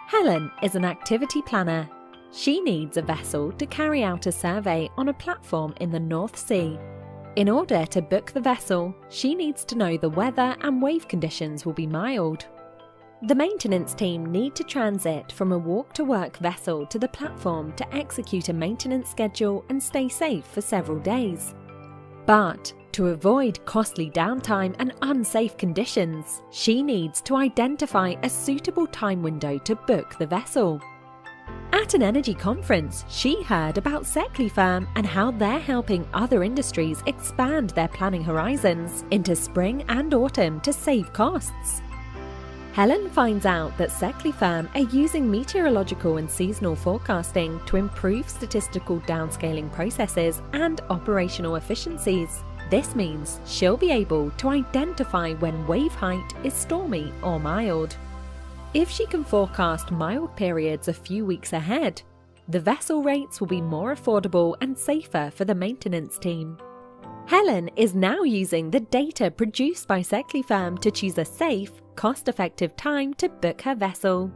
Helen is an activity planner. She needs a vessel to carry out a survey on a platform in the North Sea. In order to book the vessel, she needs to know the weather and wave conditions will be mild. The maintenance team need to transit from a walk-to-work vessel to the platform to execute a maintenance schedule and stay safe for several days. But to avoid costly downtime and unsafe conditions, she needs to identify a suitable time window to book the vessel. At an energy conference, she heard about SECLI firm and how they're helping other industries expand their planning horizons into spring and autumn to save costs. Helen finds out that SECLI firm are using meteorological and seasonal forecasting to improve statistical downscaling processes and operational efficiencies. This means she'll be able to identify when wave height is stormy or mild. If she can forecast mild periods a few weeks ahead, the vessel rates will be more affordable and safer for the maintenance team. Helen is now using the data produced by SECLI firm to choose a safe, cost-effective time to book her vessel.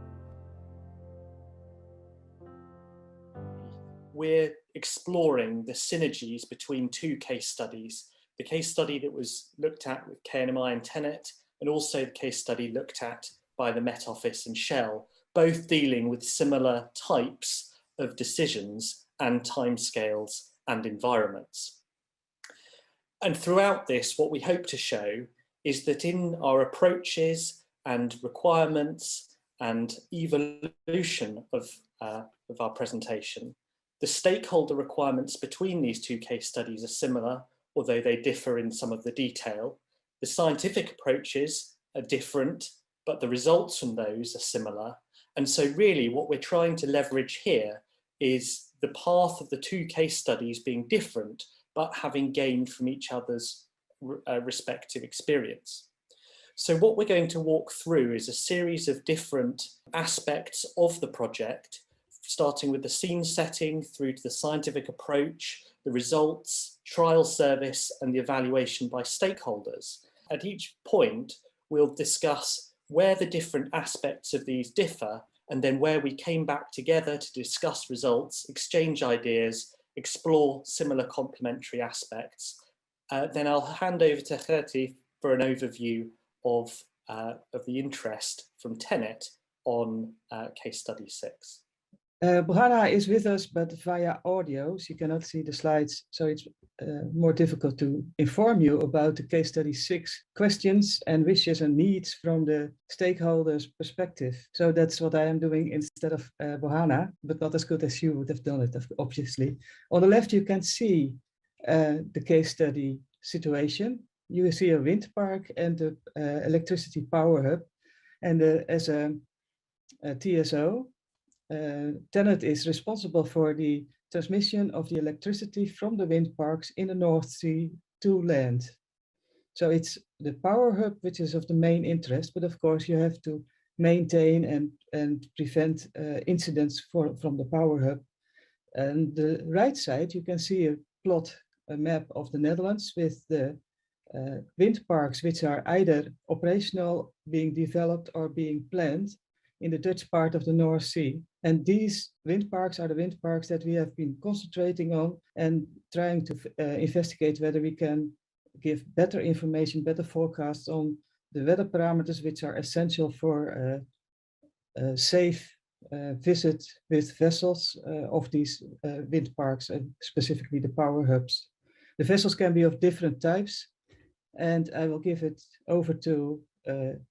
We're exploring the synergies between two case studies. The case study that was looked at with KNMI and TenneT, and also the case study looked at by the Met Office and Shell, both dealing with similar types of decisions and timescales and environments. And throughout this, what we hope to show is that in our approaches and requirements and evolution of our presentation, the stakeholder requirements between these two case studies are similar, although they differ in some of the detail. The scientific approaches are different, but the results from those are similar. And so really what we're trying to leverage here is the path of the two case studies being different, but having gained from each other's respective experience. So what we're going to walk through is a series of different aspects of the project, starting with the scene setting through to the scientific approach, the results, trial service, and the evaluation by stakeholders. At each point, we'll discuss where the different aspects of these differ, and then where we came back together to discuss results, exchange ideas, explore similar complementary aspects. Then I'll hand over to Gertie for an overview of the interest from TenneT on case study 6. Bohanna is with us, but via audio. She cannot see the slides, so it's more difficult to inform you about the case study 6 questions and wishes and needs from the stakeholders' perspective. So that's what I am doing instead of Bohanna, but not as good as you would have done it, obviously. On the left, you can see the case study situation. You see a wind park and the electricity power hub. And as a TSO, TenneT is responsible for the transmission of the electricity from the wind parks in the North Sea to land. So it's the power hub which is of the main interest, but of course you have to maintain and prevent incidents from the power hub. And the right side, you can see a map of the Netherlands with the wind parks which are either operational, being developed, or being planned in the Dutch part of the North Sea. And these wind parks are the wind parks that we have been concentrating on and trying to investigate whether we can give better information, better forecasts on the weather parameters which are essential for a safe visit with vessels of these wind parks, and specifically the power hubs. The vessels can be of different types, and I will give it over to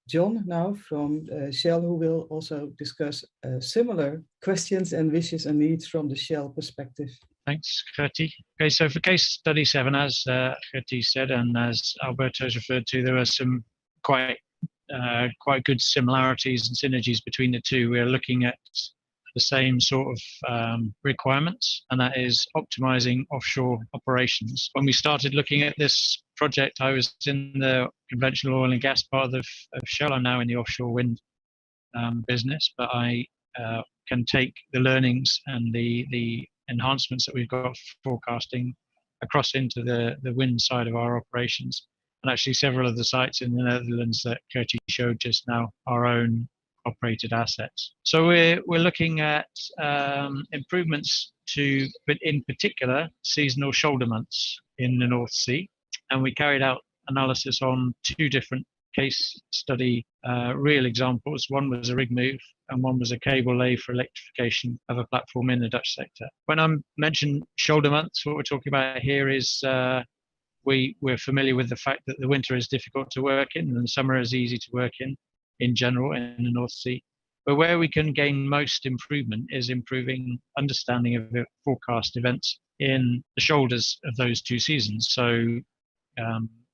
John now from Shell, who will also discuss similar questions and wishes and needs from the Shell perspective. Thanks, Gertie. Okay, so for case study 7, as Gertie said, and as Alberto has referred to, there are some quite good similarities and synergies between the two. We're looking at the same sort of requirements, and that is optimizing offshore operations. When we started looking at this project, I was in the conventional oil and gas part of Shell. I'm now in the offshore wind business, but I can take the learnings and the enhancements that we've got for forecasting across into the wind side of our operations. And actually several of the sites in the Netherlands that Gertie showed just now, our own operated assets. So we're looking at improvements to, but in particular, seasonal shoulder months in the North Sea. And we carried out analysis on 2 different case study real examples. One was a rig move and one was a cable lay for electrification of a platform in the Dutch sector. When I mention shoulder months, what we're talking about here is we're familiar with the fact that the winter is difficult to work in and the summer is easy to work in general in the North Sea. But where we can gain most improvement is improving understanding of the forecast events in the shoulders of those 2 seasons. So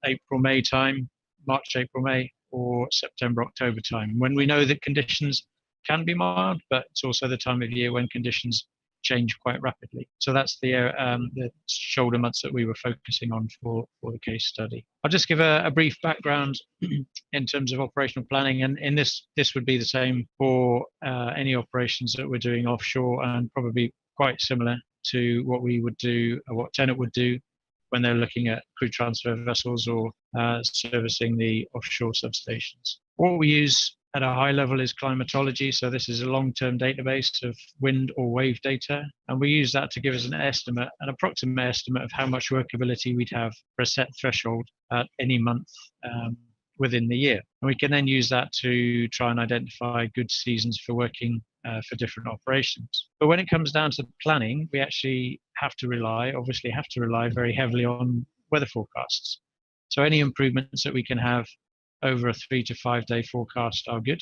April, May time, March, April, May, or September, October time, when we know that conditions can be mild, but it's also the time of year when conditions change quite rapidly. So that's the shoulder months that we were focusing on for the case study. I'll just give a brief background in terms of operational planning, and in this would be the same for any operations that we're doing offshore, and probably quite similar to what we would do or what TenneT would do when they're looking at crew transfer vessels or servicing the offshore substations. What we use at a high level is Climatology. So this is a long-term database of wind or wave data. And we use that to give us an estimate, an approximate estimate of how much workability we'd have for a set threshold at any month within the year. And we can then use that to try and identify good seasons for working for different operations. But when it comes down to planning, we actually obviously have to rely very heavily on weather forecasts. So any improvements that we can have over a 3 to 5 day forecast are good.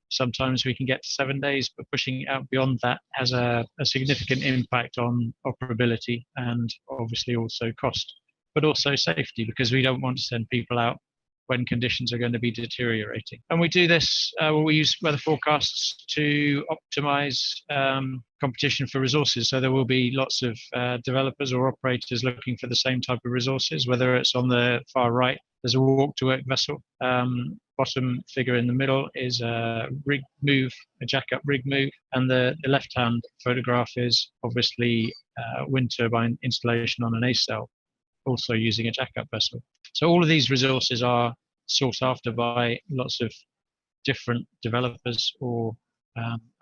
Sometimes we can get to 7 days, but pushing it out beyond that has a significant impact on operability and obviously also cost, but also safety, because we don't want to send people out when conditions are going to be deteriorating. And we do this, we use weather forecasts to optimize competition for resources. So there will be lots of developers or operators looking for the same type of resources, whether it's on the far right, there's a walk to work vessel. Bottom figure in the middle is a rig move, a jack-up rig move. And the left-hand photograph is obviously wind turbine installation on an A-cell, also using a jack-up vessel. So all of these resources are sought after by lots of different developers or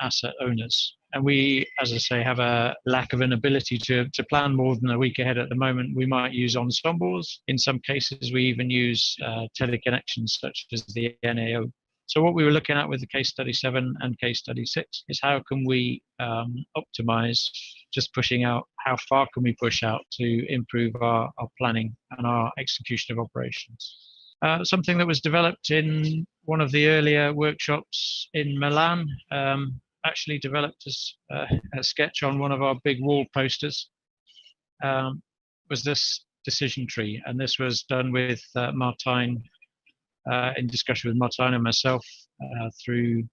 asset owners. And we, as I say, have a lack of an ability to plan more than a week ahead at the moment. We might use ensembles. In some cases, we even use teleconnections such as the NAO. So what we were looking at with the case study 7 and case study 6 is how can we optimize, just pushing out, how far can we push out to improve our planning and our execution of operations. Something that was developed in one of the earlier workshops in Milan, actually developed as a sketch on one of our big wall posters, was this decision tree. And this was done with Martijn, in discussion with Martijn and myself through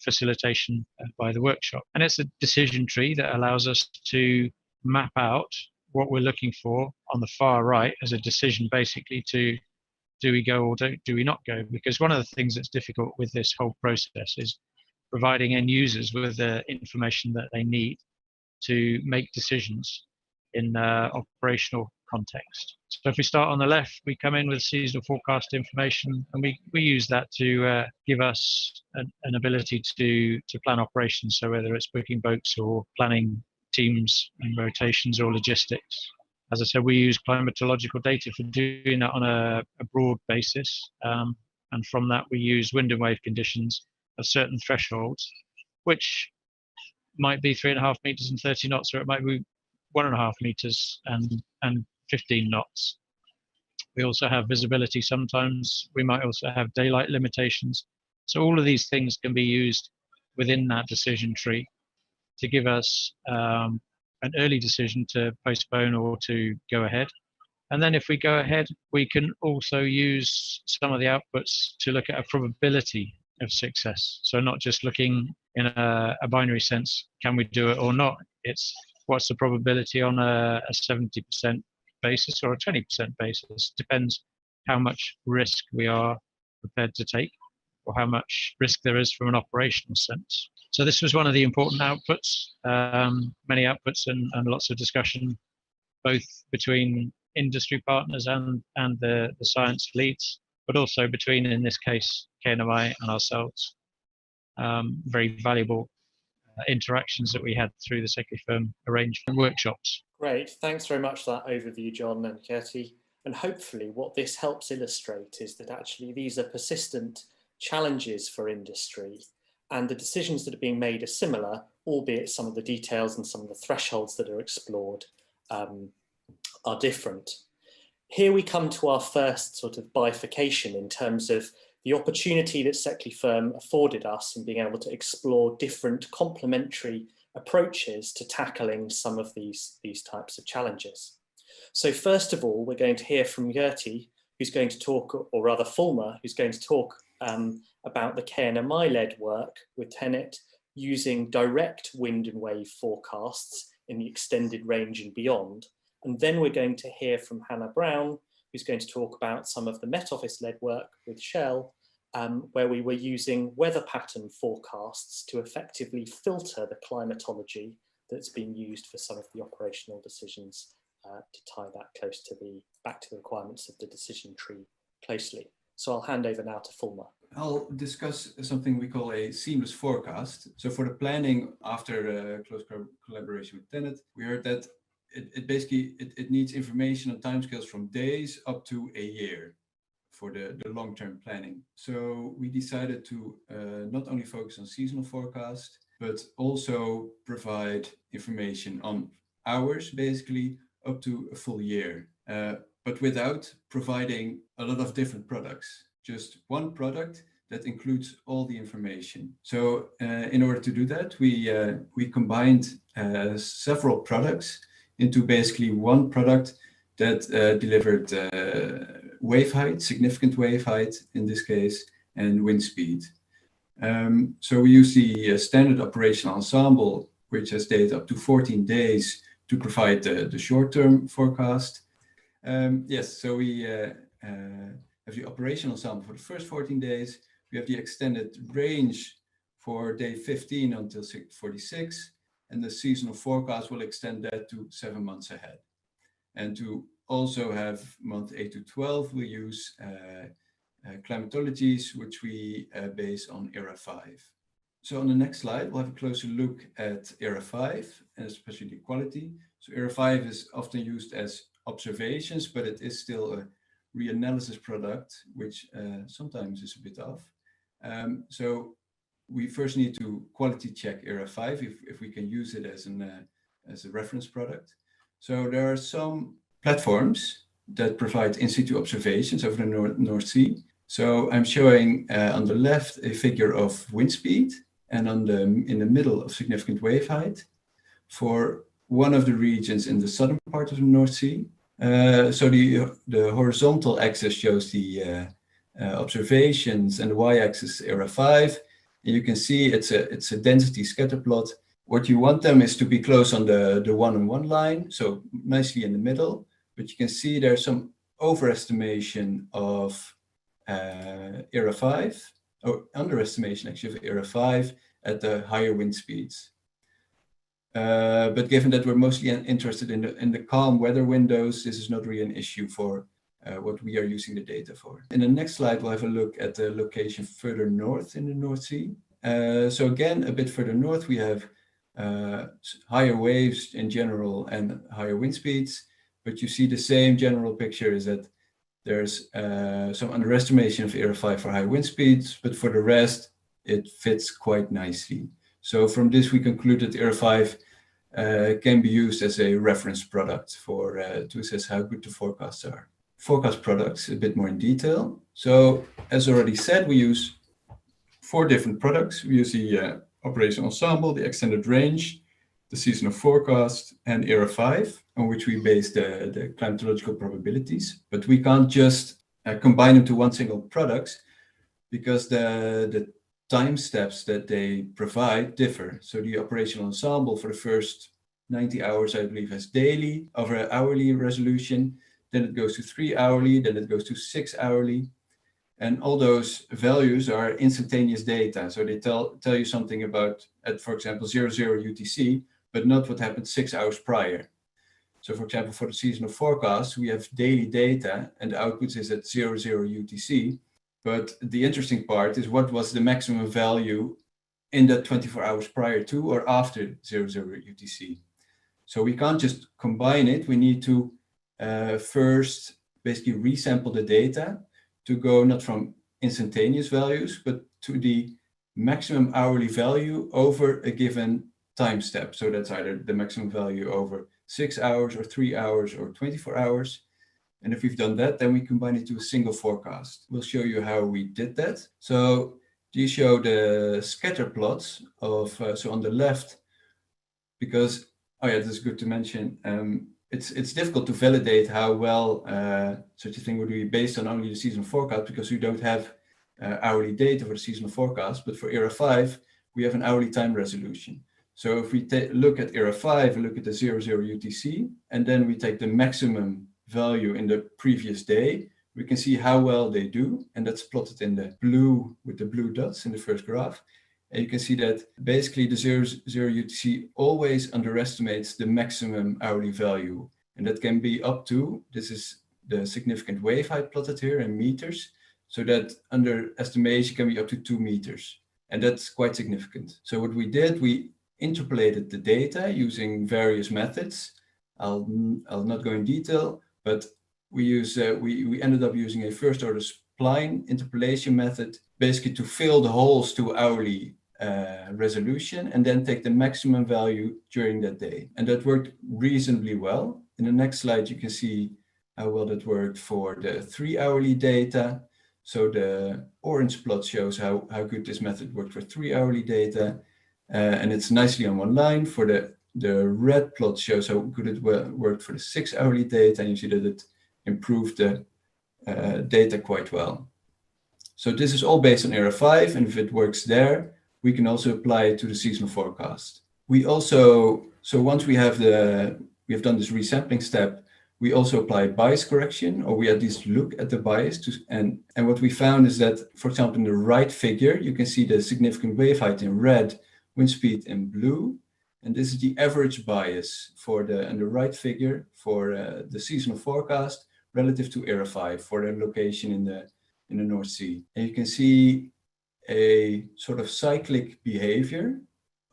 facilitation by the workshop. And it's a decision tree that allows us to map out what we're looking for on the far right as a decision, basically, to do we go or do we not go? Because one of the things that's difficult with this whole process is providing end users with the information that they need to make decisions in operational context. So if we start on the left, we come in with seasonal forecast information, and we use that to give us an ability to plan operations. So whether it's booking boats or planning teams and rotations or logistics. As I said, we use climatological data for doing that on a broad basis. And from that, we use wind and wave conditions of certain thresholds, which might be 3.5 meters and 30 knots, or it might be 1.5 meters and 15 knots. We also have visibility sometimes. We might also have daylight limitations. So all of these things can be used within that decision tree to give us an early decision to postpone or to go ahead. And then if we go ahead, we can also use some of the outputs to look at a probability of success. So not just looking in a binary sense, can we do it or not? It's what's the probability on a 70% basis or a 20% basis. Depends how much risk we are prepared to take or how much risk there is from an operational sense. So this was one of the important outputs, many outputs and lots of discussion, both between industry partners and the science leads, but also between, in this case, KNMI and ourselves. very valuable interactions that we had through the SECLI firm arrangement workshops. Great, thanks very much for that overview, John and Gertie. And hopefully what this helps illustrate is that actually these are persistent challenges for industry, and the decisions that are being made are similar, albeit some of the details and some of the thresholds that are explored are different. Here we come to our first sort of bifurcation in terms of the opportunity that SECLI firm afforded us in being able to explore different complementary approaches to tackling some of these types of challenges. So first of all, we're going to hear from Gertie, who's going to talk, or rather Fulmer, who's going to talk about the KNMI-led work with TenneT using direct wind and wave forecasts in the extended range and beyond. And then we're going to hear from Hannah Brown, who's going to talk about some of the Met Office-led work with Shell, where we were using weather pattern forecasts to effectively filter the climatology that's been used for some of the operational decisions to tie that close to back to the requirements of the decision tree closely. So I'll hand over now to Fulmer. I'll discuss something we call a seamless forecast. So for the planning after close collaboration with TenneT, we heard that it needs information on timescales from days up to a year for the long-term planning. So we decided to not only focus on seasonal forecast, but also provide information on hours, basically up to a full year, but without providing a lot of different products, just one product that includes all the information. So in order to do that, we combined several products into basically one product that delivered wave height, significant wave height in this case, and wind speed. So we use the standard operational ensemble, which has data up to 14 days to provide the short-term forecast. Yes, so we have the operational ensemble for the first 14 days. We have the extended range for day 15 until 46, and the seasonal forecast will extend that to 7 months ahead. And to also have month 8 to 12, we use climatologies, which we base on ERA 5. So on the next slide, we'll have a closer look at ERA 5, and especially the quality. So ERA 5 is often used as observations, but it is still a reanalysis product, which sometimes is a bit off. So we first need to quality check ERA 5 if we can use it as a reference product. So there are some platforms that provide in situ observations over the North Sea. So I'm showing on the left a figure of wind speed, and in the middle of significant wave height for one of the regions in the southern part of the North Sea. So the horizontal axis shows the observations, and the y-axis ERA 5. And you can see it's a density scatter plot. What you want them is to be close on the 1-on-1 line, so nicely in the middle. But you can see there's some overestimation of ERA 5, or underestimation actually of ERA 5 at the higher wind speeds. But given that we're mostly interested in the calm weather windows, this is not really an issue for what we are using the data for. In the next slide, we'll have a look at the location further north in the North Sea. So again, a bit further north, we have higher waves in general and higher wind speeds. But you see the same general picture is that there's some underestimation of ERA 5 for high wind speeds, but for the rest, it fits quite nicely. So from this, we conclude that ERA 5 can be used as a reference product for to assess how good the forecasts are. Forecast products a bit more in detail. So as already said, we use 4 different products. We use the operational ensemble, the extended range, the seasonal forecast, and ERA 5, on which we base the climatological probabilities. But we can't just combine them to one single product because the time steps that they provide differ. So the operational ensemble for the first 90 hours, I believe, has daily over an hourly resolution. Then it goes to 3 hourly, then it goes to 6 hourly. And all those values are instantaneous data. So they tell you something about, for example, 00 UTC, but not what happened 6 hours prior. So for example, for the seasonal forecast, we have daily data and the output is at 00 UTC. But the interesting part is what was the maximum value in the 24 hours prior to or after 00 UTC. So we can't just combine it. We need to first basically resample the data to go not from instantaneous values, but to the maximum hourly value over a given time step. So that's either the maximum value over 6 hours or 3 hours or 24 hours. And if we've done that, then we combine it to a single forecast. We'll show you how we did that. So these show the scatter plots of, so on the left, because, oh yeah, this is good to mention. It's difficult to validate how well such a thing would be based on only the seasonal forecast, because we don't have hourly data for the seasonal forecast. But for ERA 5, we have an hourly time resolution. So if we look at ERA 5 and look at the 00 UTC, and then we take the maximum value in the previous day, we can see how well they do. And that's plotted in the blue with the blue dots in the first graph. And you can see that basically the 00 UTC always underestimates the maximum hourly value. And that can be up to, this is the significant wave height plotted here in meters. So that underestimation can be up to 2 meters. And that's quite significant. So what we did, we interpolated the data using various methods. I'll not go in detail, but we ended up using a first order spline interpolation method, basically to fill the holes to hourly resolution and then take the maximum value during that day. And that worked reasonably well. In the next slide, you can see how well that worked for the 3 hourly data. So the orange plot shows how good this method worked for 3 hourly data. And it's nicely on one line. For the red plot shows how good it worked for the 6 hourly data. And you see that it improved the data quite well. So this is all based on ERA 5. And if it works there, we can also apply it to the seasonal forecast. We also, so once we have done this resampling step, we also apply bias correction, or we at least look at the bias. And what we found is that, for example, in the right figure, you can see the significant wave height in red, wind speed in blue. And this is the average bias for in the right figure for the seasonal forecast relative to ERA 5 for the location in the North Sea. And you can see a sort of cyclic behavior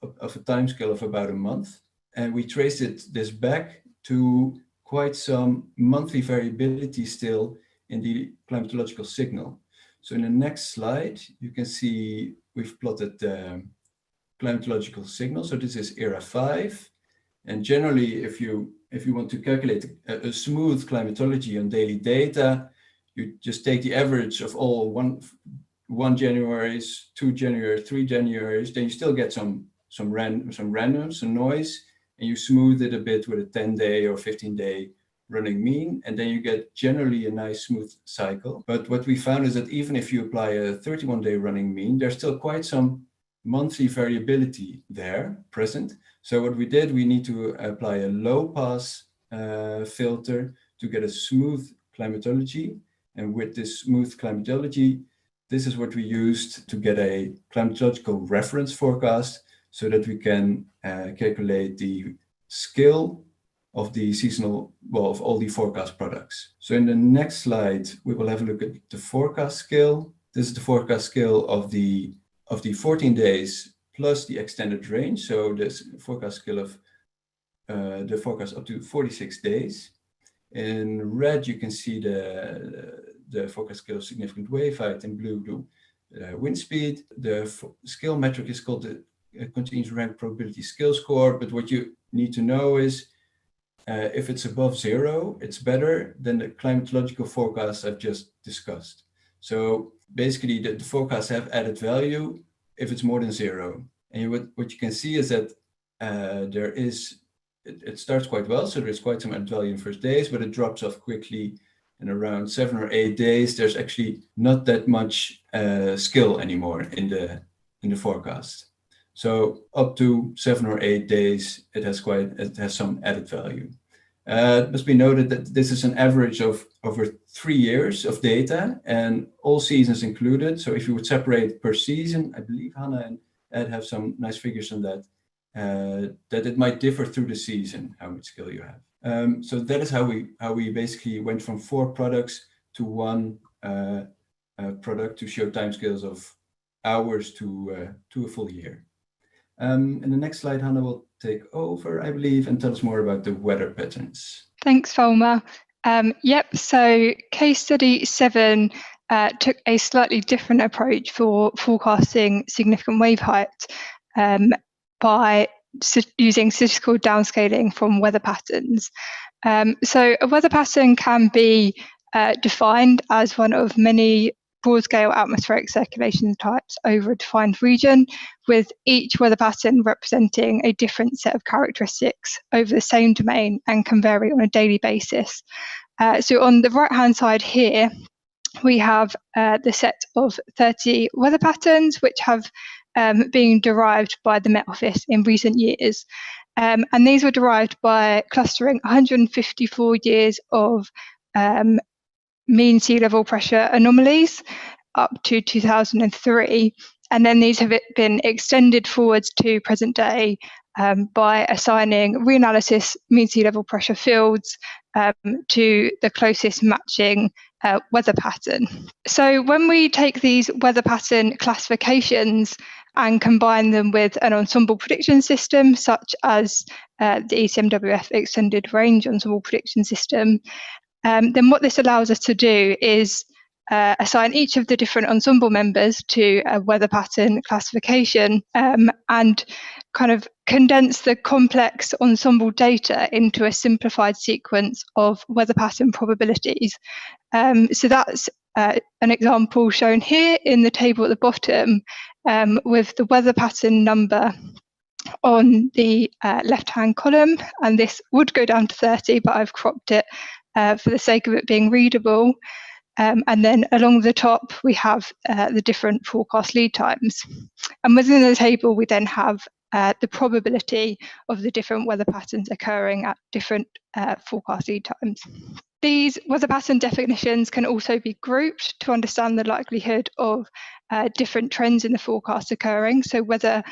of a timescale of about a month. And we traced this back to quite some monthly variability still in the climatological signal. So in the next slide, you can see we've plotted the climatological signal. So this is ERA 5. And generally, if you want to calculate a smooth climatology on daily data, you just take the average of all 1 January's, 2 January, 3 January's, then you still get some random, some noise, and you smooth it a bit with a 10-day or 15-day running mean, and then you get generally a nice smooth cycle. But what we found is that even if you apply a 31-day running mean, there's still quite some monthly variability there present. So what we did, we need to apply a low pass filter to get a smooth climatology. And with this smooth climatology, this is what we used to get a climatological reference forecast so that we can calculate the skill of the seasonal, of all the forecast products. So in the next slide, we will have a look at the forecast scale. This is the forecast scale of the 14 days plus the extended range. So this forecast scale of the forecast up to 46 days. In red, you can see the forecast scale of significant wave height. In blue, wind speed. The scale metric is called the continuous rank probability scale score. But what you need to know is if it's above 0, it's better than the climatological forecast I've just discussed. So basically, the forecasts have added value if it's more than 0. And what you can see is that it starts quite well. So there's quite some added value in the first days, but it drops off quickly. And around 7 or 8 days, there's actually not that much skill anymore in the forecast. So up to 7 or 8 days, it has some added value. It must be noted that this is an average of over 3 years of data and all seasons included. So if you would separate per season, I believe Hannah and Ed have some nice figures on that, that it might differ through the season, how much skill you have. So that is how we basically went from 4 products to 1 product to show timescales of hours to a full year. In the next slide, Hannah will take over, I believe, and tell us more about the weather patterns. Thanks, Volma. So case study 7 took a slightly different approach for forecasting significant wave height by using statistical downscaling from weather patterns. So a weather pattern can be defined as one of many broad-scale atmospheric circulation types over a defined region, with each weather pattern representing a different set of characteristics over the same domain and can vary on a daily basis. So on the right-hand side here, we have the set of 30 weather patterns which have been derived by the Met Office in recent years. And these were derived by clustering 154 years of mean sea level pressure anomalies up to 2003. And then these have been extended forwards to present day by assigning reanalysis mean sea level pressure fields to the closest matching weather pattern. So when we take these weather pattern classifications and combine them with an ensemble prediction system, such as the ECMWF Extended Range Ensemble Prediction System, then what this allows us to do is assign each of the different ensemble members to a weather pattern classification and kind of condense the complex ensemble data into a simplified sequence of weather pattern probabilities. So that's an example shown here in the table at the bottom with the weather pattern number on the left-hand column, and this would go down to 30, but I've cropped it for the sake of it being readable. And then along the top, we have the different forecast lead times. And within the table, we then have the probability of the different weather patterns occurring at different forecast lead times. These weather pattern definitions can also be grouped to understand the likelihood of different trends in the forecast occurring. So whether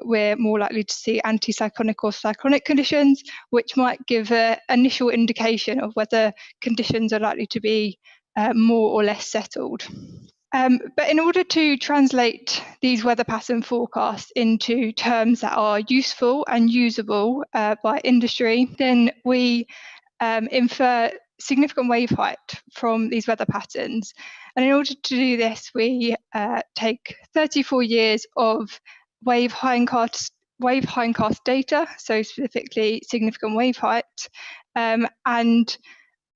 we're more likely to see anticyclonic or cyclonic conditions, which might give an initial indication of whether conditions are likely to be more or less settled. But in order to translate these weather pattern forecasts into terms that are useful and usable by industry, then we infer significant wave height from these weather patterns. And in order to do this, we take 34 years of wave hindcast data, so specifically significant wave height, and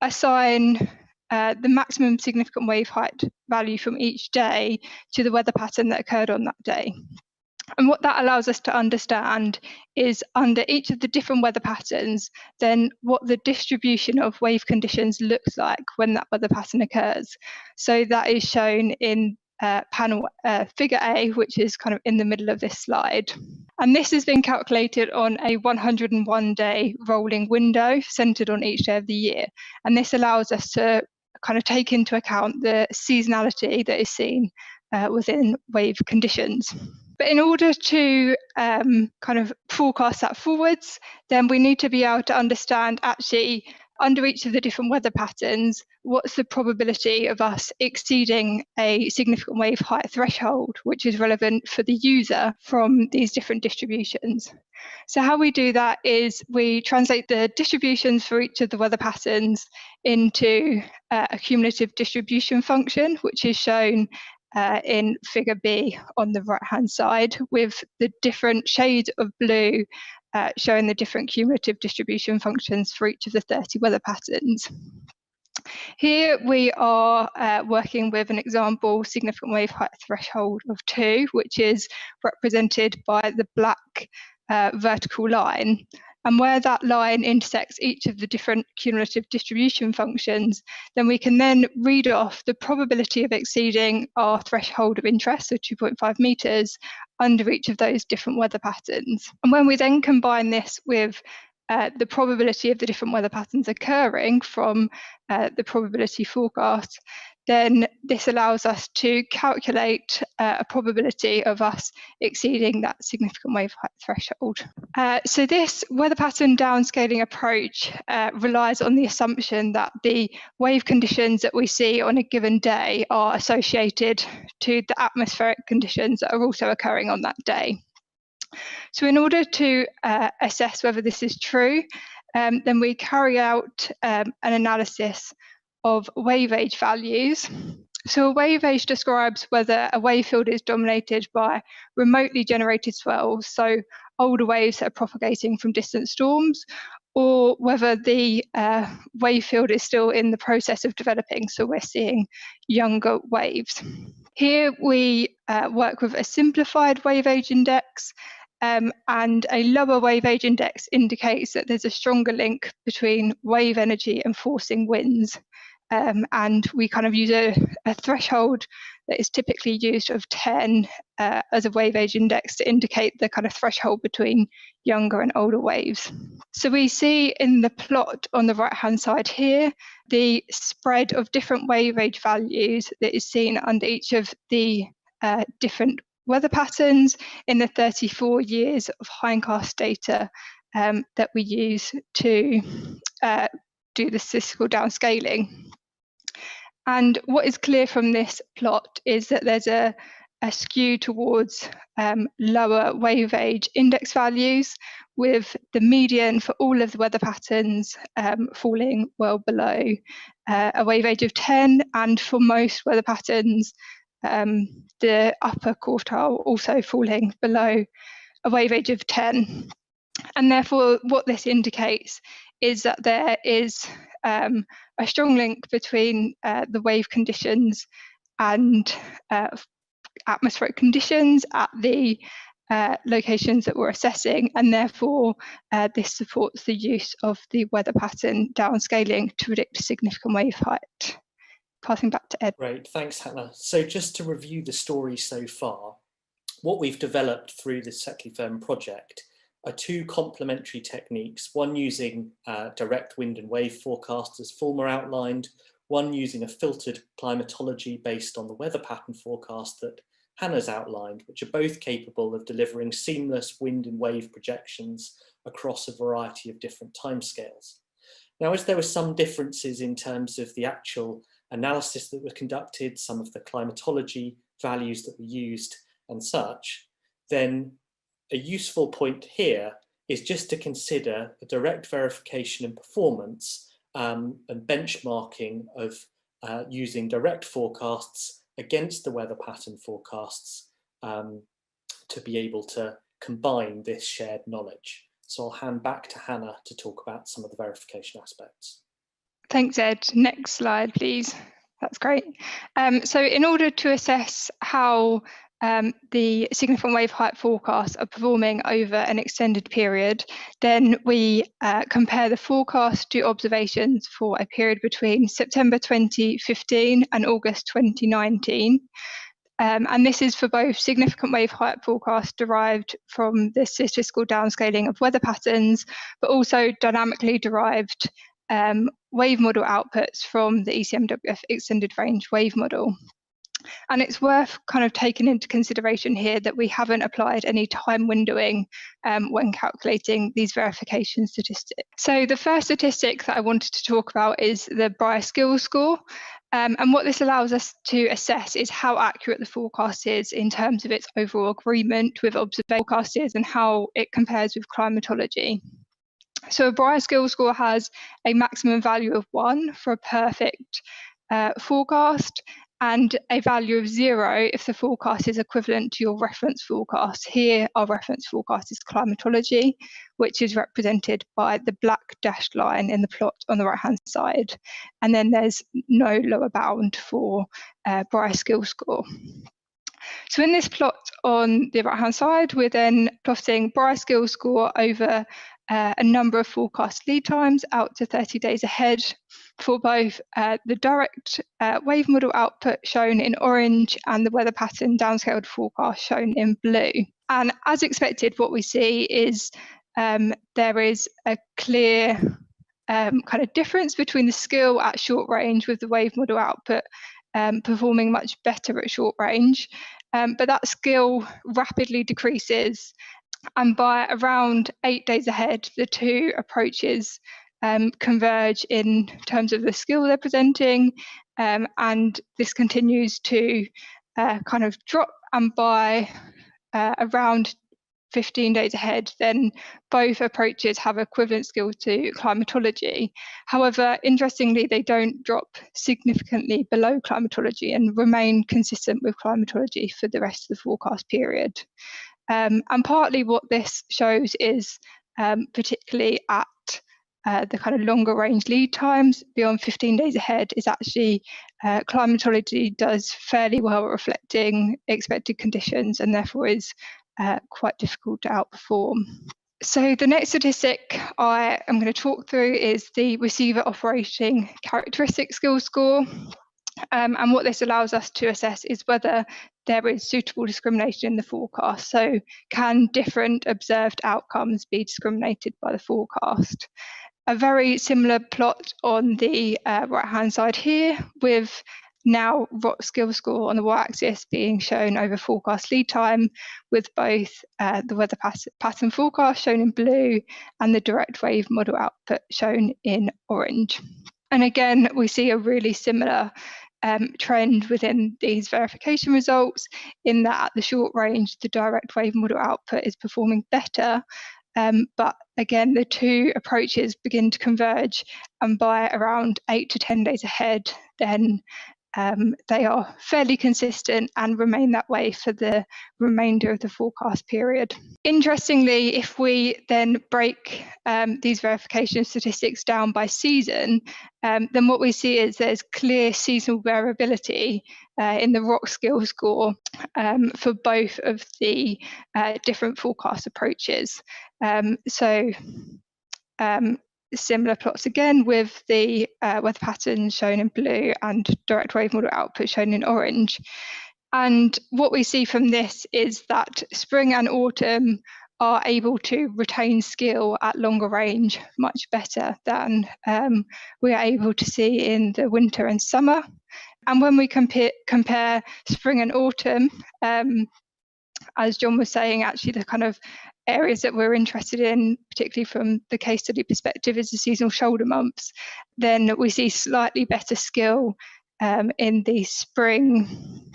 assign the maximum significant wave height value from each day to the weather pattern that occurred on that day. And what that allows us to understand is under each of the different weather patterns, then what the distribution of wave conditions looks like when that weather pattern occurs. So that is shown in panel figure A, which is kind of in the middle of this slide. And this has been calculated on a 101-day rolling window centered on each day of the year. And this allows us to kind of take into account the seasonality that is seen within wave conditions. But in order to kind of forecast that forwards, then we need to be able to understand actually under each of the different weather patterns, what's the probability of us exceeding a significant wave height threshold, which is relevant for the user from these different distributions. So how we do that is we translate the distributions for each of the weather patterns into a cumulative distribution function, which is shown in figure B on the right-hand side, with the different shades of blue showing the different cumulative distribution functions for each of the 30 weather patterns. Here we are working with an example significant wave height threshold of 2, which is represented by the black vertical line. And where that line intersects each of the different cumulative distribution functions, then we can then read off the probability of exceeding our threshold of interest, so 2.5 meters, under each of those different weather patterns. And when we then combine this with the probability of the different weather patterns occurring from the probability forecast, then this allows us to calculate a probability of us exceeding that significant wave height threshold. So this weather pattern downscaling approach relies on the assumption that the wave conditions that we see on a given day are associated to the atmospheric conditions that are also occurring on that day. So in order to assess whether this is true, then we carry out an analysis of wave age values. So a wave age describes whether a wave field is dominated by remotely generated swells, so older waves that are propagating from distant storms, or whether the wave field is still in the process of developing, so we're seeing younger waves. Here we work with a simplified wave age index, and a lower wave age index indicates that there's a stronger link between wave energy and forcing winds. And we kind of use a threshold that is typically used of 10 as a wave age index to indicate the kind of threshold between younger and older waves. So we see in the plot on the right-hand side here, the spread of different wave age values that is seen under each of the different weather patterns in the 34 years of hindcast data that we use to do the statistical downscaling. And what is clear from this plot is that there's a skew towards lower wave age index values, with the median for all of the weather patterns falling well below a wave age of 10, and for most weather patterns, the upper quartile also falling below a wave age of 10. And therefore, what this indicates is that there is a strong link between the wave conditions and atmospheric conditions at the locations that we're assessing, and therefore this supports the use of the weather pattern downscaling to predict significant wave height. Passing back to Ed. Great, thanks Hannah. So just to review the story so far, what we've developed through the SECLI project are two complementary techniques, one using direct wind and wave forecasts as Fulmer outlined, one using a filtered climatology based on the weather pattern forecast that Hannah's outlined, which are both capable of delivering seamless wind and wave projections across a variety of different timescales. Now, as there were some differences in terms of the actual analysis that was conducted, some of the climatology values that were used and such, then a useful point here is just to consider the direct verification and performance and benchmarking of using direct forecasts against the weather pattern forecasts to be able to combine this shared knowledge. So I'll hand back to Hannah to talk about some of the verification aspects. Thanks, Ed. Next slide, please. That's great. So in order to assess how the significant wave height forecasts are performing over an extended period, then we compare the forecast to observations for a period between September 2015 and August 2019. And this is for both significant wave height forecasts derived from the statistical downscaling of weather patterns, but also dynamically derived wave model outputs from the ECMWF extended range wave model. And it's worth kind of taking into consideration here that we haven't applied any time windowing when calculating these verification statistics. So the first statistic that I wanted to talk about is the Bioskills Score. And what this allows us to assess is how accurate the forecast is in terms of its overall agreement with observation forecasters and how it compares with climatology. So a Bioskills Score has a maximum value of 1 for a perfect forecast, and a value of 0 if the forecast is equivalent to your reference forecast. Here, our reference forecast is climatology, which is represented by the black dashed line in the plot on the right-hand side. And then there's no lower bound for Bioskills Score. So in this plot on the right-hand side, we're then plotting Bioskills Score over a number of forecast lead times out to 30 days ahead for both the direct wave model output shown in orange and the weather pattern downscaled forecast shown in blue. And as expected, what we see is there is a clear kind of difference between the skill at short range with the wave model output performing much better at short range, but that skill rapidly decreases. And by around 8 days ahead, the two approaches converge in terms of the skill they're presenting, and this continues to kind of drop. And by around 15 days ahead, then both approaches have equivalent skills to climatology. However, interestingly, they don't drop significantly below climatology and remain consistent with climatology for the rest of the forecast period. And partly what this shows is, particularly at the kind of longer range lead times beyond 15 days ahead, is actually climatology does fairly well reflecting expected conditions and therefore is quite difficult to outperform. So the next statistic I am going to talk through is the receiver operating characteristic skills score. And what this allows us to assess is whether there is suitable discrimination in the forecast. So can different observed outcomes be discriminated by the forecast? A very similar plot on the right-hand side here, with now ROC skill score on the y-axis being shown over forecast lead time, with both the weather pattern forecast shown in blue and the direct wave model output shown in orange. And again, we see a really similar trend within these verification results, in that at the short range, the direct wave model output is performing better. But again, the two approaches begin to converge, and by around 8 to 10 days ahead, then they are fairly consistent and remain that way for the remainder of the forecast period. Interestingly, if we then break these verification statistics down by season, then what we see is there's clear seasonal variability in the ROC skill score for both of the different forecast approaches. Similar plots again, with the weather patterns shown in blue and direct wave model output shown in orange. And what we see from this is that spring and autumn are able to retain skill at longer range much better than we are able to see in the winter and summer. And when we compare spring and autumn, as John was saying, actually the kind of areas that we're interested in, particularly from the case study perspective, is the seasonal shoulder months, then we see slightly better skill in the spring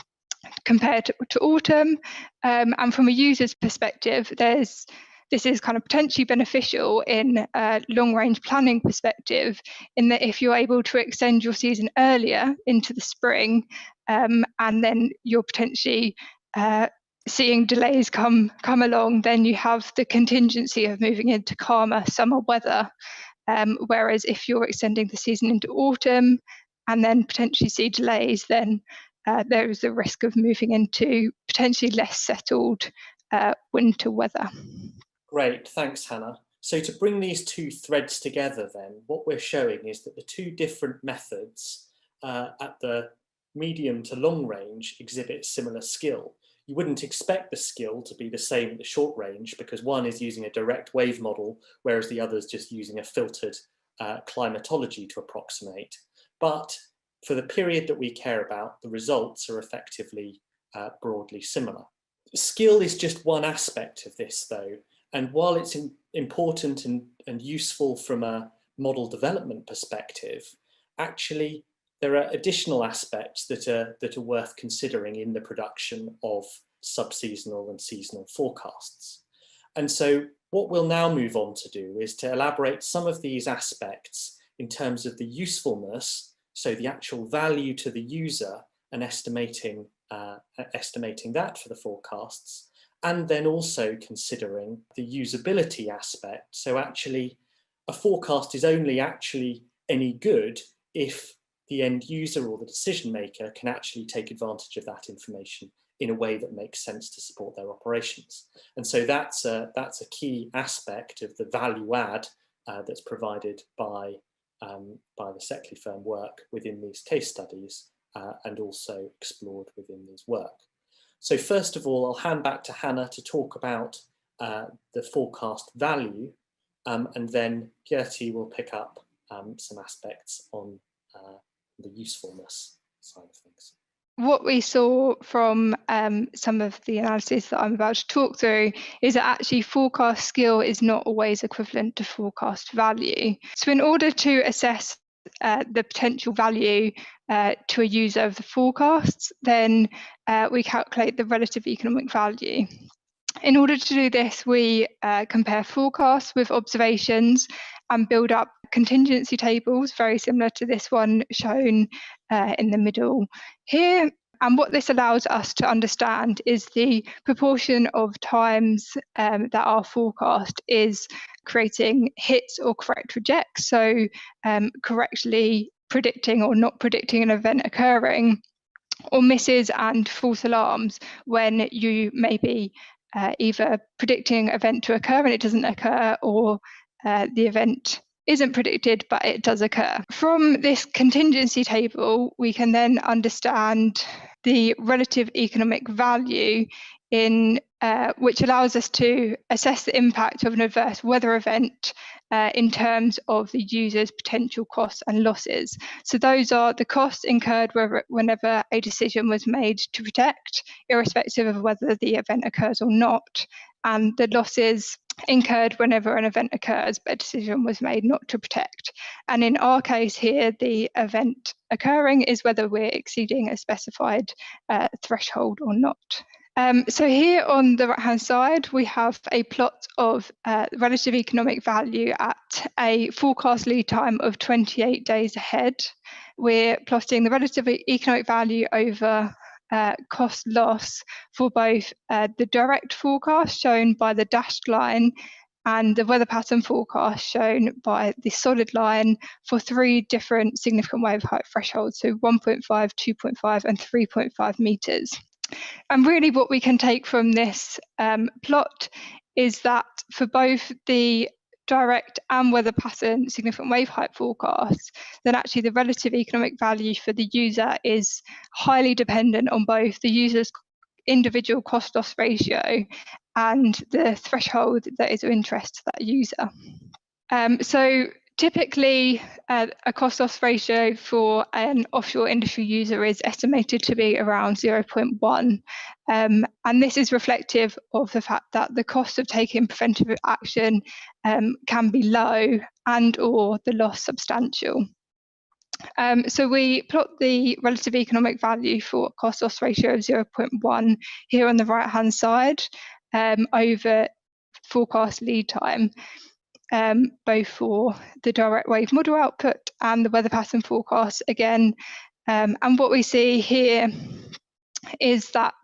compared to autumn. And from a user's perspective, this is kind of potentially beneficial in a long-range planning perspective, in that if you're able to extend your season earlier into the spring, and then you're potentially seeing delays come along, then you have the contingency of moving into calmer summer weather. Whereas if you're extending the season into autumn and then potentially see delays, then there is the risk of moving into potentially less settled winter weather. Great, thanks, Hannah. So to bring these two threads together then, what we're showing is that the two different methods at the medium to long range exhibit similar skill. You wouldn't expect the skill to be the same at the short range, because one is using a direct wave model, whereas the other is just using a filtered climatology to approximate. But for the period that we care about, the results are effectively broadly similar. Skill is just one aspect of this, though, and while it's important and useful from a model development perspective, actually there are additional aspects that are worth considering in the production of sub-seasonal and seasonal forecasts. And so what we'll now move on to do is to elaborate some of these aspects in terms of the usefulness, so the actual value to the user, and estimating that for the forecasts, and then also considering the usability aspect. So actually a forecast is only actually any good if the end user or the decision maker can actually take advantage of that information in a way that makes sense to support their operations. And so that's a key aspect of the value add that's provided by the SECLI firm work within these case studies and also explored within this work. So first of all, I'll hand back to Hannah to talk about the forecast value, and then Gertie will pick up some aspects on the usefulness side of things. What we saw from some of the analysis that I'm about to talk through is that actually forecast skill is not always equivalent to forecast value. So in order to assess the potential value to a user of the forecasts, then we calculate the relative economic value. In order to do this, we compare forecasts with observations and build up contingency tables, very similar to this one shown in the middle here. And what this allows us to understand is the proportion of times that our forecast is creating hits or correct rejects, so correctly predicting or not predicting an event occurring, or misses and false alarms when you may be either predicting an event to occur and it doesn't occur, or the event isn't predicted but it does occur. From this contingency table, we can then understand the relative economic value in which allows us to assess the impact of an adverse weather event in terms of the user's potential costs and losses. So those are the costs incurred whenever a decision was made to protect, irrespective of whether the event occurs or not, and the losses incurred whenever an event occurs but a decision was made not to protect. And in our case here, the event occurring is whether we're exceeding a specified threshold or not. So here on the right-hand side, we have a plot of relative economic value at a forecast lead time of 28 days ahead. We're plotting the relative economic value over cost loss for both the direct forecast shown by the dashed line and the weather pattern forecast shown by the solid line for 3 different significant wave height thresholds, so 1.5, 2.5 and 3.5 meters. And really what we can take from this plot is that for both the direct and weather pattern significant wave height forecasts, then actually the relative economic value for the user is highly dependent on both the user's individual cost loss ratio and the threshold that is of interest to that user. So typically, a cost loss ratio for an offshore industry user is estimated to be around 0.1. And this is reflective of the fact that the cost of taking preventive action can be low and or the loss substantial. So we plot the relative economic value for cost loss ratio of 0.1 here on the right-hand side over forecast lead time. Both for the direct wave model output and the weather pattern forecast again. And what we see here is that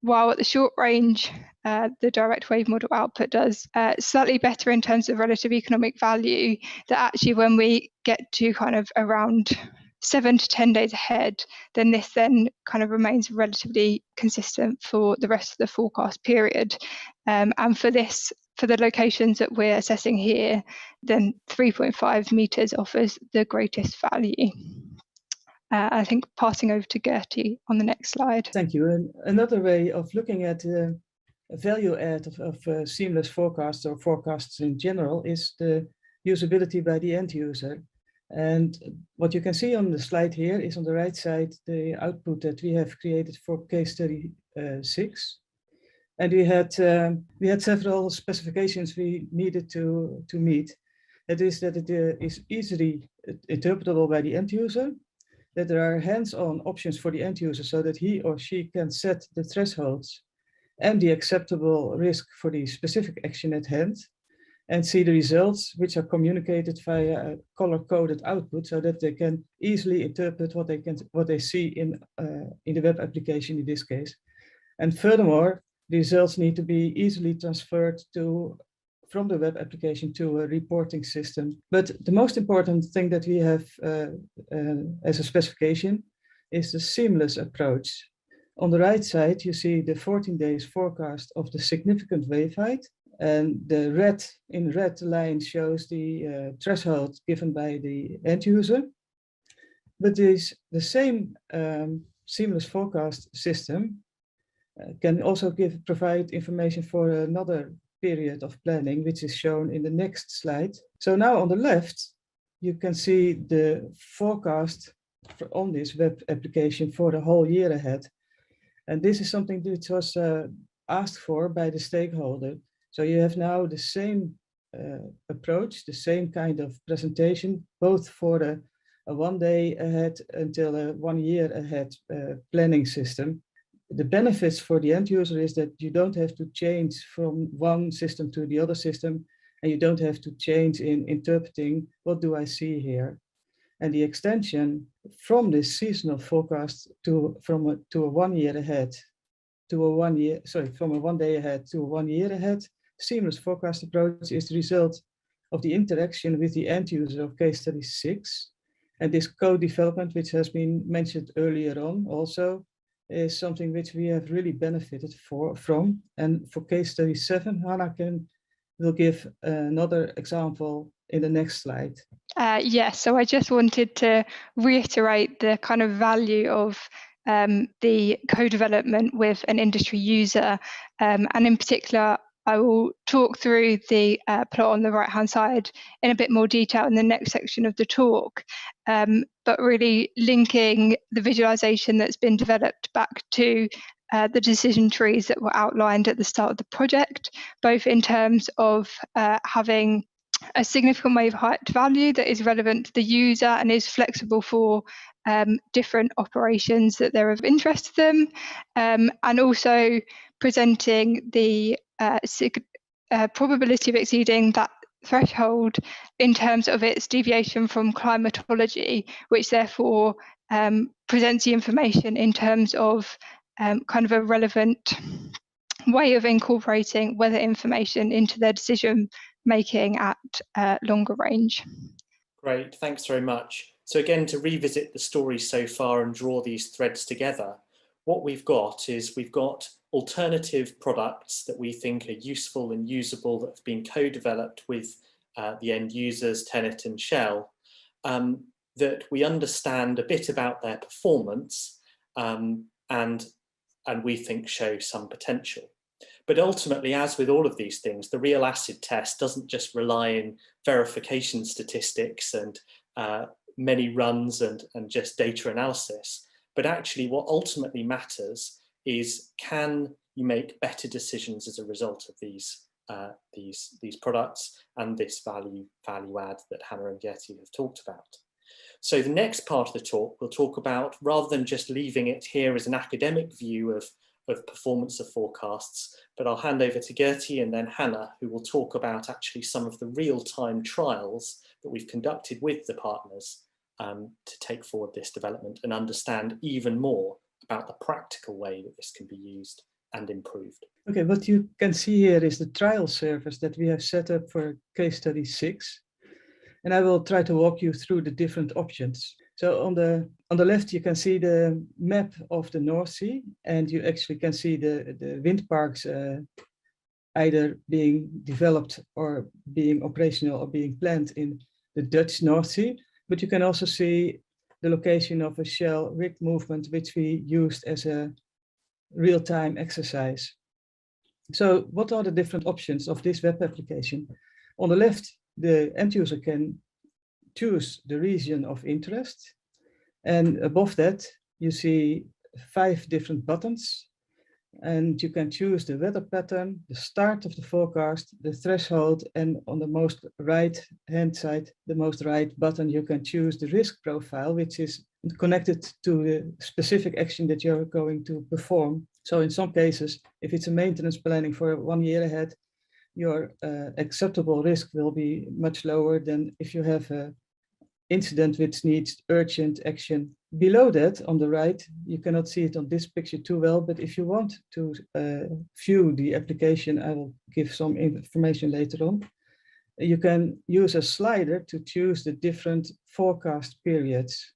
while at the short range, the direct wave model output does slightly better in terms of relative economic value, that actually when we get to kind of around 7 to 10 days ahead, then this then kind of remains relatively consistent for the rest of the forecast period. And for the locations that we're assessing here, then 3.5 meters offers the greatest value. I think passing over to Gertie on the next slide. Thank you. And another way of looking at the value add of seamless forecasts or forecasts in general is the usability by the end user. And what you can see on the slide here is on the right side, the output that we have created for case study 6. And we had several specifications we needed to meet. That is that it is easily interpretable by the end user, that there are hands-on options for the end user so that he or she can set the thresholds and the acceptable risk for the specific action at hand, and see the results which are communicated via a color-coded output so that they can easily interpret what they see in the web application in this case. And furthermore, the results need to be easily transferred from the web application to a reporting system. But the most important thing that we have as a specification is the seamless approach. On the right side, you see the 14 days forecast of the significant wave height. And the red line shows the threshold given by the end user. But the same seamless forecast system can also provide information for another period of planning, which is shown in the next slide. So now on the left, you can see the forecast on this web application for the whole year ahead. And this is something which was asked for by the stakeholder. So you have now the same approach, the same kind of presentation, both for a 1 day ahead until a 1 year ahead planning system. the benefits for the end user is that you don't have to change from one system to the other system, and you don't have to change in interpreting what do I see here. And the extension from this seasonal forecast from a 1 year ahead to a 1 year, sorry, from a 1 day ahead to a 1 year ahead, seamless forecast approach is the result of the interaction with the end user of case study 6. And this co-development, which has been mentioned earlier on also, is something which we have really benefited from. And for case study 7, Hannah will give another example in the next slide. Yes, so I just wanted to reiterate the kind of value of the co-development with an industry user, and in particular, I will talk through the plot on the right-hand side in a bit more detail in the next section of the talk, but really linking the visualization that's been developed back to the decision trees that were outlined at the start of the project, both in terms of having a significant wave height value that is relevant to the user and is flexible for different operations that they're of interest to them, and also presenting the probability of exceeding that threshold in terms of its deviation from climatology, which therefore presents the information in terms of kind of a relevant way of incorporating weather information into their decision making at longer range. Great, thanks very much. So again, to revisit the story so far and draw these threads together, what we've got alternative products that we think are useful and usable that have been co-developed with the end users, TenneT and Shell, that we understand a bit about their performance and we think show some potential. But ultimately, as with all of these things, the real acid test doesn't just rely on verification statistics and many runs and just data analysis, but actually what ultimately matters is, can you make better decisions as a result of these products and this value add that Hannah and Gertie have talked about. So the next part of the talk, we'll talk about, rather than just leaving it here as an academic view of performance of forecasts, but I'll hand over to Gertie and then Hannah, who will talk about actually some of the real-time trials that we've conducted with the partners to take forward this development and understand even more about the practical way that this can be used and improved. Okay, what you can see here is the trial service that we have set up for case study 6. And I will try to walk you through the different options. So on the left, you can see the map of the North Sea, and you actually can see the wind parks either being developed or being operational or being planned in the Dutch North Sea. But you can also see the location of a Shell rig movement, which we used as a real-time exercise. So what are the different options of this web application? On the left, the end user can choose the region of interest. And above that, you see 5 different buttons. And you can choose the weather pattern, the start of the forecast, the threshold, and on the most right-hand side, the most right button, you can choose the risk profile, which is connected to the specific action that you're going to perform. So in some cases, if it's a maintenance planning for 1 year ahead, your acceptable risk will be much lower than if you have an incident which needs urgent action. Below that, on the right, you cannot see it on this picture too well, but if you want to view the application, I will give some information later on. You can use a slider to choose the different forecast periods.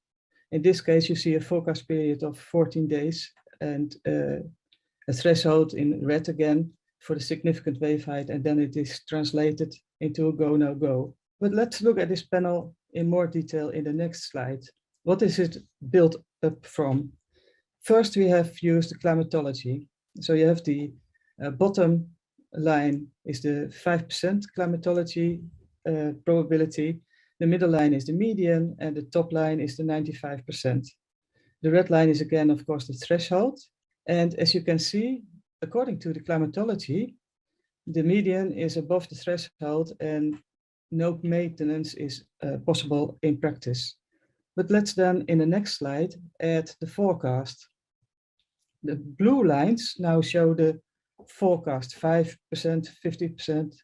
In this case, you see a forecast period of 14 days and a threshold in red again for the significant wave height, and then it is translated into a go, no go. But let's look at this panel in more detail in the next slide. What is it built up from? First, we have used the climatology. So you have the bottom line is the 5% climatology probability. The middle line is the median, and the top line is the 95%. The red line is again, of course, the threshold. And as you can see, according to the climatology, the median is above the threshold and no maintenance is possible in practice. But let's then, in the next slide, add the forecast. The blue lines now show the forecast, 5%, 50%,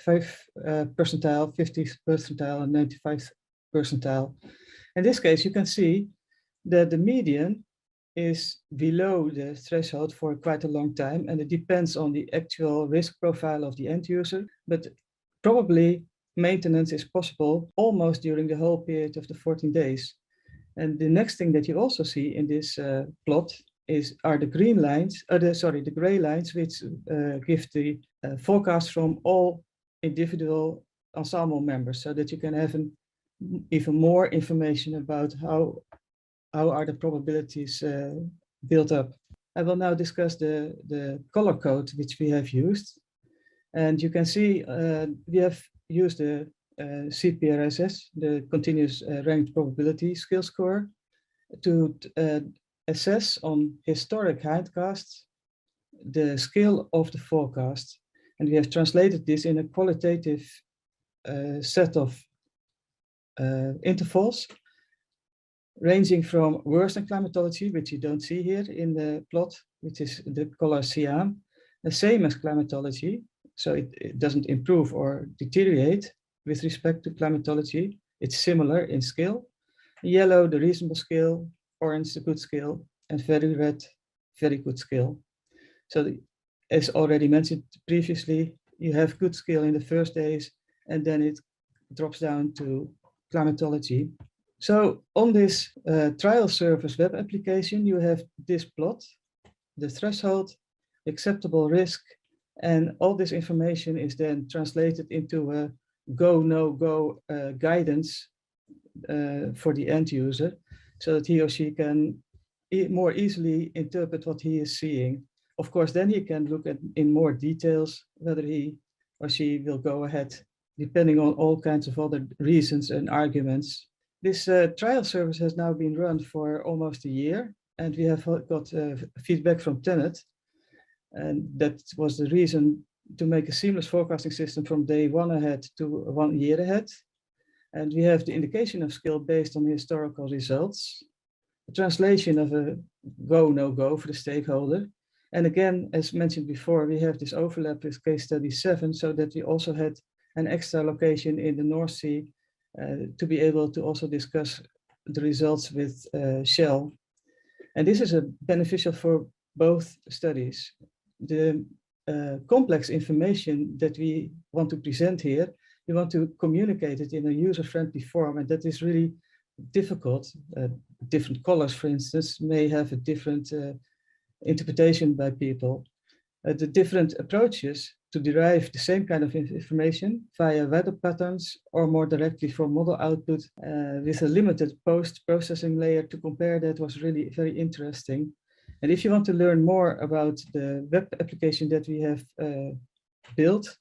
5 percentile, 50th percentile, and 95th percentile. In this case, you can see that the median is below the threshold for quite a long time, and it depends on the actual risk profile of the end user, but probably maintenance is possible almost during the whole period of the 14 days. And the next thing that you also see in this plot are the green lines, the gray lines, which give the forecast from all individual ensemble members, so that you can have even more information about how are the probabilities built up. I will now discuss the color code which we have used. And you can see we have used the CPRSS, the Continuous Ranked Probability Skill Score, to assess on historic hindcasts the skill of the forecast. And we have translated this in a qualitative set of intervals, ranging from worse than climatology, which you don't see here in the plot, which is the color cyan, the same as climatology, so it doesn't improve or deteriorate with respect to climatology. It's similar in skill. Yellow, the reasonable skill, orange, the good skill, and very red, very good skill. So as already mentioned previously, you have good skill in the first days, and then it drops down to climatology. So on this trial service web application, you have this plot, the threshold, acceptable risk, and all this information is then translated into a go, no go guidance for the end user, so that he or she can more easily interpret what he is seeing. Of course, then he can look at in more details whether he or she will go ahead, depending on all kinds of other reasons and arguments. This trial service has now been run for almost a year, and we have got feedback from Tenet, and that was the reason to make a seamless forecasting system from day 1 ahead to 1 year ahead. And we have the indication of skill based on historical results, the translation of a go, no go for the stakeholder. And again, as mentioned before, we have this overlap with case study 7, so that we also had an extra location in the North Sea to be able to also discuss the results with Shell. And this is beneficial for both studies. The complex information that we want to present here, we want to communicate it in a user-friendly form, and that is really difficult. Different colors, for instance, may have a different interpretation by people. The different approaches to derive the same kind of information via weather patterns or more directly from model output with a limited post-processing layer to compare that was really very interesting. And if you want to learn more about the web application that we have built,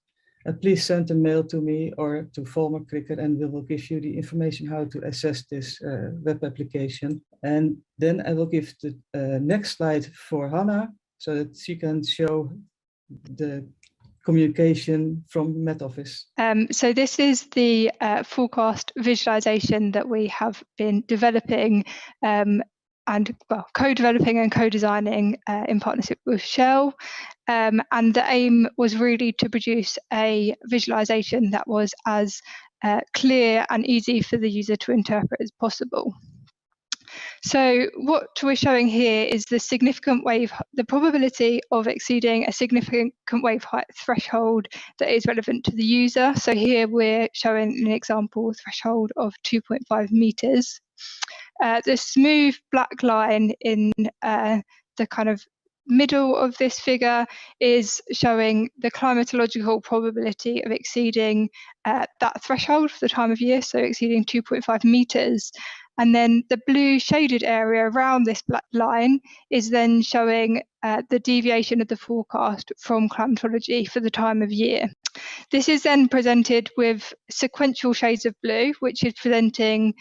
please send a mail to me or to Volmer Krikker, and we will give you the information how to assess this web application. And then I will give the next slide for Hannah, so that she can show the communication from Met Office. So this is the forecast visualization that we have been developing and co-developing and co-designing in partnership with Shell. And the aim was really to produce a visualization that was as clear and easy for the user to interpret as possible. So what we're showing here is the probability of exceeding a significant wave height threshold that is relevant to the user. So here we're showing an example threshold of 2.5 meters. The smooth black line in the kind of middle of this figure is showing the climatological probability of exceeding that threshold for the time of year, so exceeding 2.5 meters. And then the blue shaded area around this black line is then showing the deviation of the forecast from climatology for the time of year. This is then presented with sequential shades of blue, which is presenting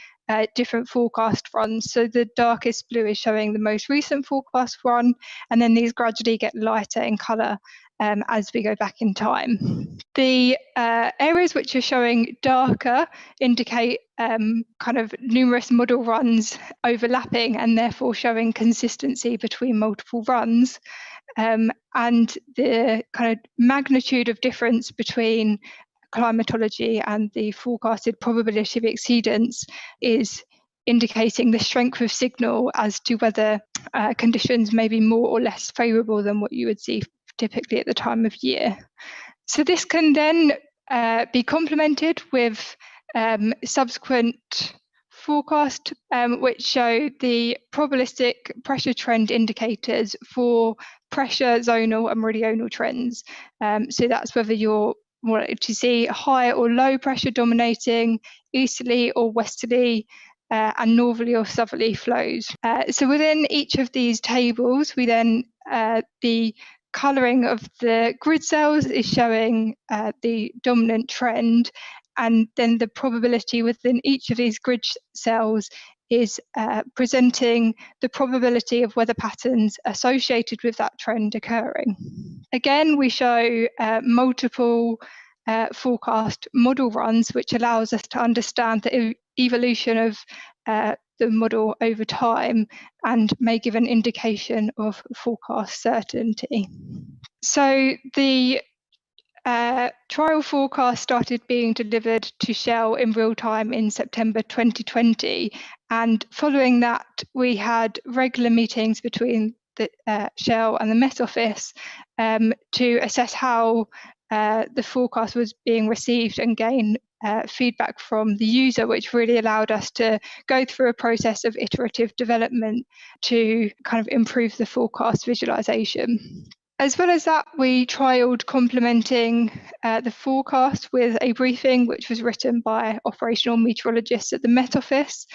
different forecast runs. So the darkest blue is showing the most recent forecast run, and then these gradually get lighter in colour as we go back in time. The areas which are showing darker indicate kind of numerous model runs overlapping and therefore showing consistency between multiple runs. And the kind of magnitude of difference between climatology and the forecasted probability of exceedance is indicating the strength of signal as to whether conditions may be more or less favourable than what you would see typically at the time of year. So this can then be complemented with subsequent forecast which show the probabilistic pressure trend indicators for pressure, zonal and meridional trends. So that's whether you're more likely to see high or low pressure dominating, easterly or westerly, and northerly or southerly flows. So within each of these tables, we then, the colouring of the grid cells is showing the dominant trend, and then the probability within each of these grid cells is presenting the probability of weather patterns associated with that trend occurring. Again, we show multiple forecast model runs, which allows us to understand the evolution of the model over time and may give an indication of forecast certainty. So the trial forecast started being delivered to Shell in real time in September 2020, and following that we had regular meetings between the Shell and the Met Office to assess how the forecast was being received and gain feedback from the user, which really allowed us to go through a process of iterative development to kind of improve the forecast visualization. As well as that, we trialled complementing the forecast with a briefing which was written by operational meteorologists at the Met Office,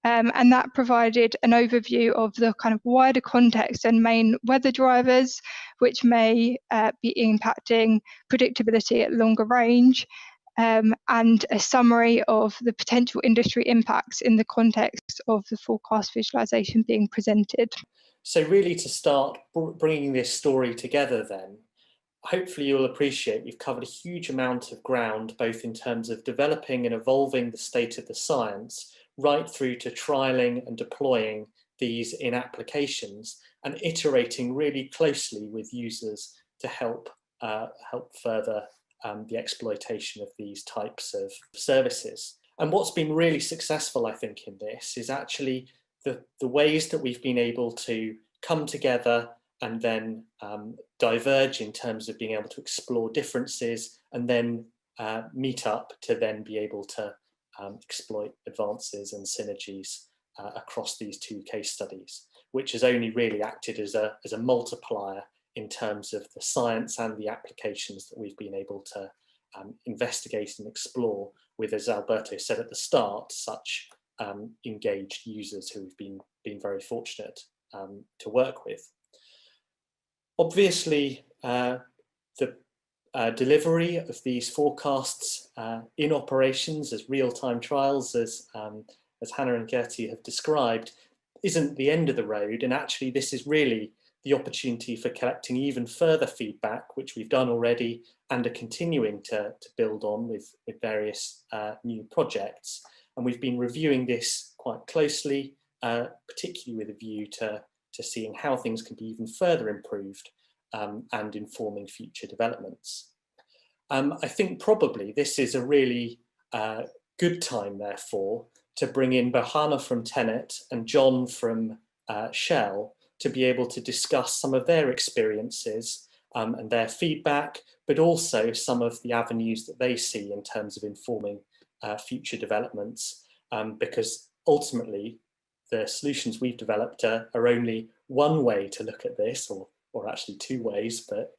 and that provided an overview of the kind of wider context and main weather drivers which may be impacting predictability at longer range, and a summary of the potential industry impacts in the context of the forecast visualization being presented. So really, to start bringing this story together then, hopefully you'll appreciate we've covered a huge amount of ground, both in terms of developing and evolving the state of the science, right through to trialling and deploying these in applications and iterating really closely with users to help further the exploitation of these types of services. And what's been really successful, I think, in this is actually the ways that we've been able to come together and then diverge in terms of being able to explore differences and then meet up to then be able to exploit advances and synergies across these two case studies, which has only really acted as a multiplier in terms of the science and the applications that we've been able to investigate and explore with, as Alberto said at the start, such engaged users who we've been very fortunate to work with. Obviously, the delivery of these forecasts in operations as real-time trials, as Hannah and Gertie have described, isn't the end of the road, and actually this is really the opportunity for collecting even further feedback, which we've done already and are continuing to build on with various new projects. And we've been reviewing this quite closely, particularly with a view to seeing how things can be even further improved and informing future developments. I think probably this is a really good time, therefore, to bring in Bohana from TenneT and John from Shell to be able to discuss some of their experiences and their feedback, but also some of the avenues that they see in terms of informing future developments, because ultimately the solutions we've developed are only one way to look at this, or actually two ways, but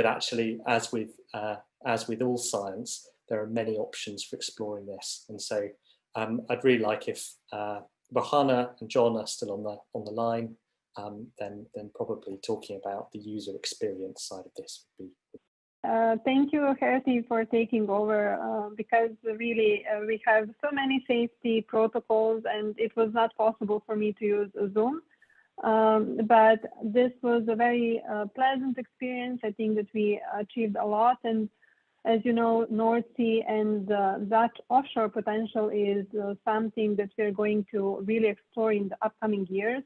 actually, as with all science, there are many options for exploring this. And so I'd really like if Bohana and John are still on the line, then probably talking about the user experience side of this would be. Thank you, Gertie, for taking over, because really we have so many safety protocols and it was not possible for me to use Zoom. But this was a very pleasant experience. I think that we achieved a lot. And as you know, North Sea and that offshore potential is something that we're going to really explore in the upcoming years.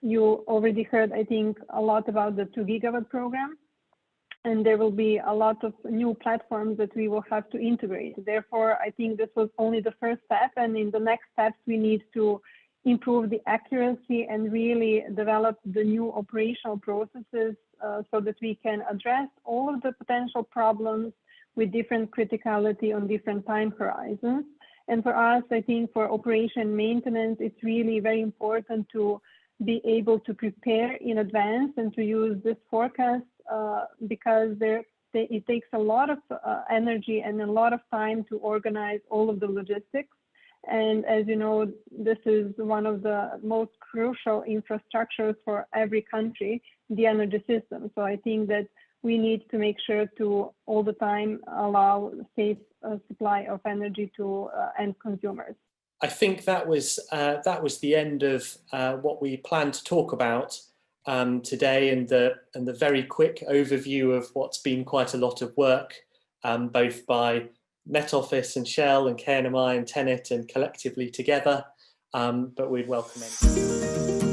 You already heard, I think, a lot about the 2 gigawatt program, and there will be a lot of new platforms that we will have to integrate. Therefore, I think this was only the first step, and in the next steps, we need to improve the accuracy and really develop the new operational processes so that we can address all of the potential problems with different criticality on different time horizons. And for us, I think for operation maintenance, it's really very important to be able to prepare in advance and to use this forecast because it takes a lot of energy and a lot of time to organize all of the logistics. And as you know, this is one of the most crucial infrastructures for every country, the energy system. So I think that we need to make sure to all the time allow safe supply of energy to end consumers. I think that was the end of what we planned to talk about today, and the very quick overview of what's been quite a lot of work, both by Met Office and Shell and KNMI and TenneT and collectively together. But we'd welcome any.